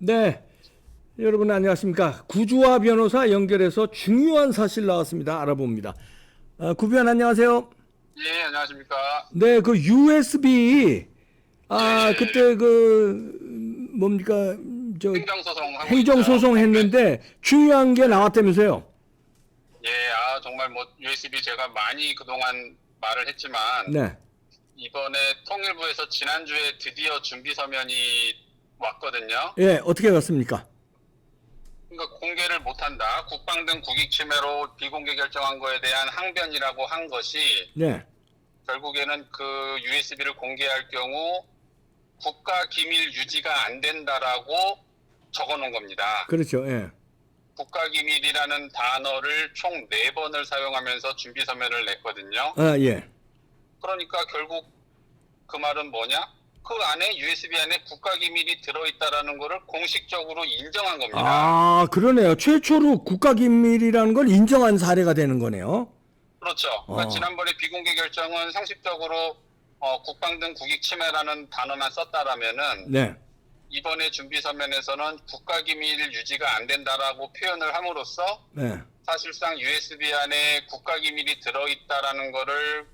네, 여러분 안녕하십니까. 구주화 변호사 연결해서 중요한 사실 나왔습니다. 알아봅니다. 구변 안녕하세요. 예, 안녕하십니까. 네, 그 USB 예, 그때 그 뭡니까 저 행정소송 하고 행정소송 있죠. 했는데 중요한 게 나왔다면서요. 예, 정말 뭐 USB 제가 많이 그동안 말을 했지만 네, 이번에 통일부에서 지난주에 드디어 준비 서면이 왔거든요. 예, 어떻게 갔습니까? 그러니까 공개를 못한다. 국방 등 국익 침해로 비공개 결정한 거에 대한 항변이라고 한 것이 네, 결국에는 그 USB를 공개할 경우 국가 기밀 유지가 안 된다라고 적어 놓은 겁니다. 그렇죠. 예, 국가기밀이라는 단어를 총 4번을 사용하면서 준비 서면을 냈거든요. 예. 그러니까 결국 그 말은 뭐냐? 그 안에 USB 안에 국가기밀이 들어있다라는 거를 공식적으로 인정한 겁니다. 아, 그러네요. 최초로 국가기밀이라는 걸 인정한 사례가 되는 거네요. 그렇죠. 그러니까 지난번에 비공개 결정은 상식적으로 국방 등 국익 침해라는 단어만 썼다라면은 네, 이번에 준비 서면에서는 국가기밀 유지가 안 된다라고 표현을 함으로써 네. 사실상 USB 안에 국가기밀이 들어있다라는 거를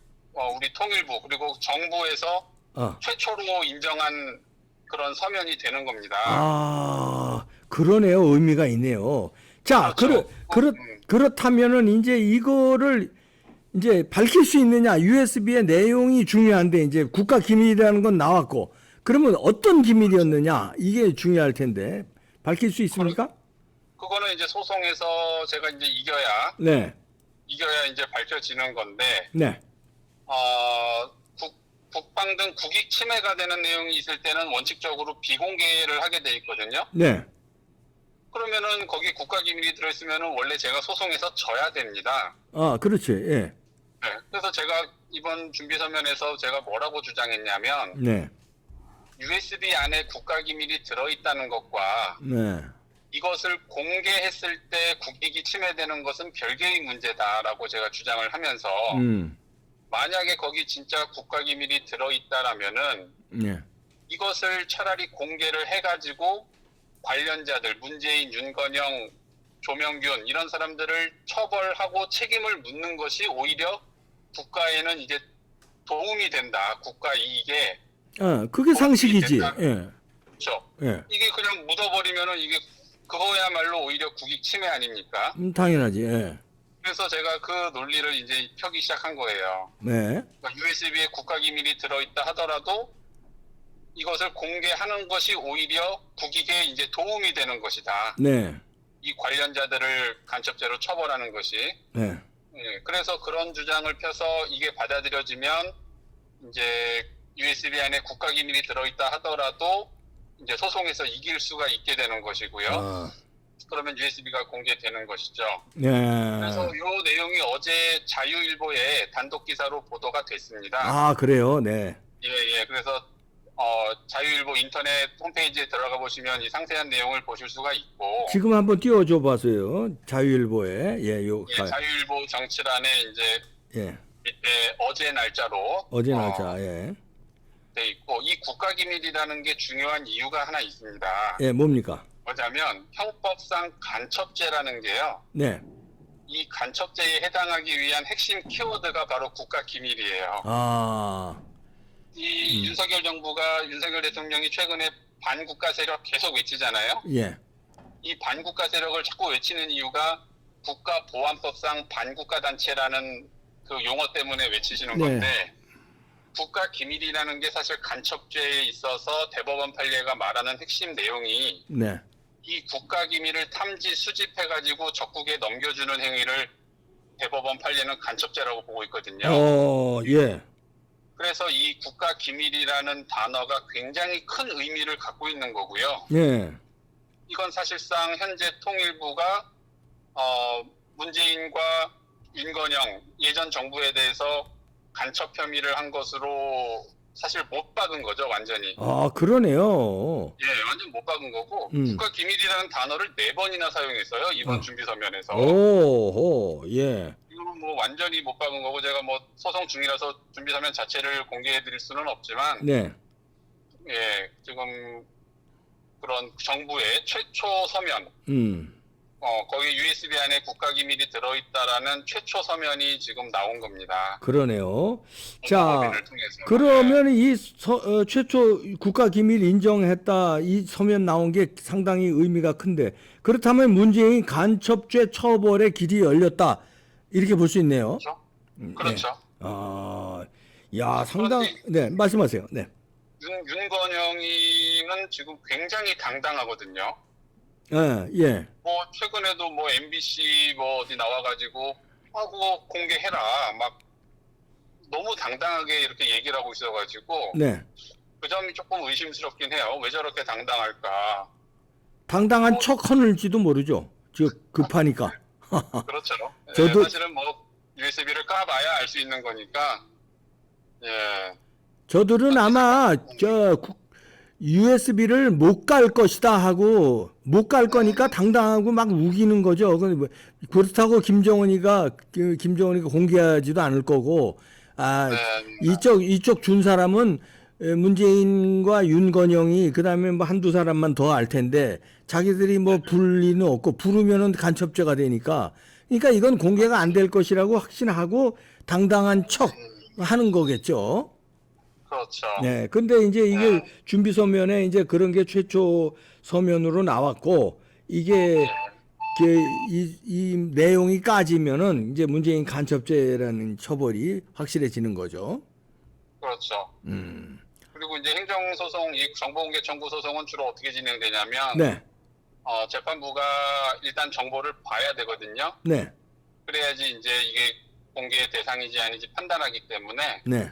우리 통일부 그리고 정부에서 최초로 인정한 그런 서면이 되는 겁니다. 아, 그러네요. 의미가 있네요. 자, 그렇죠. 그렇다면은 이제 이거를 이제 밝힐 수 있느냐? USB의 내용이 중요한데 이제 국가 기밀이라는 건 나왔고, 그러면 어떤 기밀이었느냐? 이게 중요할 텐데 밝힐 수 있습니까? 그거는 이제 소송에서 제가 이제 이겨야 네, 이제 밝혀지는 건데, 네, 국방 등 국익 침해가 되는 내용이 있을 때는 원칙적으로 비공개를 하게 돼 있거든요. 네. 그러면은 거기 국가기밀이 들어있으면은 원래 제가 소송에서 져야 됩니다. 아, 그렇지. 예, 네. 그래서 제가 이번 준비 서면에서 제가 뭐라고 주장했냐면, 네, USB 안에 국가기밀이 들어있다는 것과 네, 이것을 공개했을 때 국익이 침해되는 것은 별개의 문제다라고 제가 주장을 하면서 만약에 거기 진짜 국가기밀이 들어있다라면은 네, 이것을 차라리 공개를 해가지고 관련자들 문재인, 윤건영, 조명균 이런 사람들을 처벌하고 책임을 묻는 것이 오히려 국가에는 이제 도움이 된다. 국가 이익에 그게 상식이지. 예, 그렇죠. 예, 이게 그냥 묻어버리면은 이게 그거야말로 오히려 국익 침해 아닙니까? 당연하지. 예, 그래서 제가 그 논리를 이제 펴기 시작한 거예요. 네, 그러니까 USB에 국가기밀이 들어있다 하더라도 이것을 공개하는 것이 오히려 국익에 이제 도움이 되는 것이다. 네, 이 관련자들을 간첩죄로 처벌하는 것이. 네, 예, 그래서 그런 주장을 펴서 이게 받아들여지면 이제 USB 안에 국가기밀이 들어있다 하더라도 이제 소송에서 이길 수가 있게 되는 것이고요. 그러면 USB가 공개되는 것이죠. 네. 그래서 이 내용이 어제 자유일보에 단독 기사로 보도가 됐습니다. 아, 그래요. 네. 예. 그래서 자유일보 인터넷 홈페이지에 들어가 보시면 이 상세한 내용을 보실 수가 있고. 지금 한번 띄워줘 봐서요. 자유일보에. 예, 자유일보 정치란에 이제 예. 밑에 어제 날짜로 어제 날짜. 예. 돼 있고, 이 국가기밀이라는 게 중요한 이유가 하나 있습니다. 예, 뭡니까? 뭐냐면 형법상 간첩죄라는 게요. 네. 이 간첩죄에 해당하기 위한 핵심 키워드가 바로 국가기밀이에요. 이 윤석열 정부가 윤석열 대통령이 최근에 반국가 세력 계속 외치잖아요. 예. 이 반국가 세력을 자꾸 외치는 이유가 국가보안법상 반국가 단체라는 그 용어 때문에 외치시는 건데, 국가 기밀이라는 게 사실 간첩죄에 있어서 대법원 판례가 말하는 핵심 내용이 이 국가 기밀을 탐지 수집해가지고 적국에 넘겨주는 행위를 대법원 판례는 간첩죄라고 보고 있거든요. 예. 그래서 이 국가 기밀이라는 단어가 굉장히 큰 의미를 갖고 있는 거고요. 예. 이건 사실상 현재 통일부가 문재인과 윤건영 예전 정부에 대해서 간첩 혐의를 한 것으로 사실 못 박은 거죠, 완전히. 아, 그러네요. 예, 완전 못 박은 거고 국가 기밀이라는 단어를 4번이나 사용했어요, 이번 준비 서면에서. 예. 이거 뭐 완전히 못 박은 거고, 제가 뭐 소송 중이라서 준비 서면 자체를 공개해 드릴 수는 없지만, 네. 예, 지금 그런 정부의 최초 서면, 거기 USB 안에 국가기밀이 들어있다라는 최초 서면이 지금 나온 겁니다. 그러네요. 자, 법인을 통해서. 그러면 이 최초 국가기밀 인정했다 이 서면 나온 게 상당히 의미가 큰데 그렇다면 문재인 간첩죄 처벌의 길이 열렸다 이렇게 볼 수 있네요. 그렇죠? 그렇죠. 야, 네, 말씀하세요. 네. 윤건영이는 지금 굉장히 당당하거든요. 예. 뭐 최근에도 뭐 MBC 뭐 어디 나와가지고 그거 공개해라 막 너무 당당하게 이렇게 얘기를 하고 있어가지고 네. 그 점이 조금 의심스럽긴 해요. 왜 저렇게 당당할까? 당당한 척 하는지도 모르죠. 급하니까. 그렇죠. 저도- 사실은 뭐 USB를 까봐야 알 수 있는 거니까. 예. 저들은 아마 USB를 못 갈 것이다 하고 못 갈 거니까 당당하고 막 우기는 거죠. 그렇다고 김정은이가 공개하지도 않을 거고 이쪽 준 사람은 문재인과 윤건영이 그다음에 뭐 한두 사람만 더 알 텐데 자기들이 뭐 부를 리는 없고 부르면은 간첩죄가 되니까 그러니까 이건 공개가 안 될 것이라고 확신하고 당당한 척 하는 거겠죠. 그렇죠. 네. 근데 이제 이게 준비 서면에 이제 그런 게 최초 서면으로 나왔고 이게 이 내용이 까지면은 이제 문재인 간첩죄라는 처벌이 확실해지는 거죠. 그렇죠. 그리고 이제 행정소송, 이 정보공개 청구 소송은 주로 어떻게 진행되냐면, 네. 재판부가 일단 정보를 봐야 되거든요. 네. 그래야지 이제 이게 공개 대상인지 아닌지 판단하기 때문에, 네.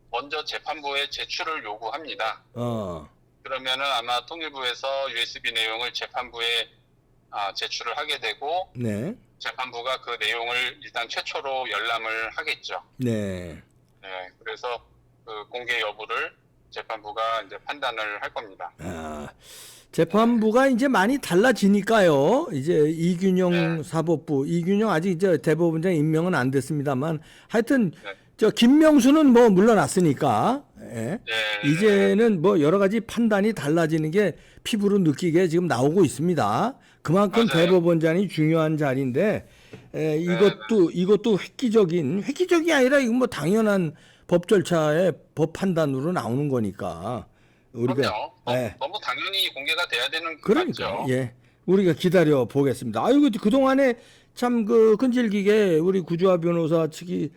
먼저 재판부에 제출을 요구합니다. 그러면은 아마 통일부에서 USB 내용을 재판부에 제출을 하게 되고, 네. 재판부가 그 내용을 일단 최초로 열람을 하겠죠. 네. 네, 그래서 그 공개 여부를 재판부가 이제 판단을 할 겁니다. 재판부가 이제 많이 달라지니까요. 이제 이균영 사법부, 이균영 아직 이제 대법원장 임명은 안 됐습니다만 하여튼 김명수는 뭐 물러났으니까 이제는 뭐 여러 가지 판단이 달라지는 게 피부로 느끼게 지금 나오고 있습니다. 그만큼 맞아요. 대법원장이 중요한 자리인데 이것도 획기적이 아니라 이건 뭐 당연한 법 절차의 법 판단으로 나오는 거니까 우리가 그럼요. 너무 당연히 공개가 돼야 되는 것 그러니까 같죠. 우리가 기다려 보겠습니다. 그 동안에 참 끈질기게 우리 구주화 변호사 측이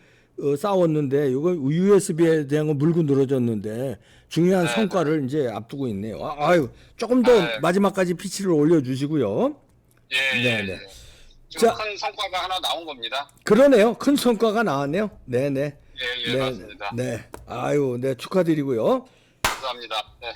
싸웠는데 이거 USB에 대한 거 물고 늘어졌는데 중요한 성과를 이제 앞두고 있네요. 조금 더 마지막까지 피치를 올려주시고요. 네. 지금 큰 성과가 하나 나온 겁니다. 그러네요. 큰 성과가 나왔네요. 네네. 예, 맞습니다. 네. 네, 축하드리고요. 감사합니다. 네.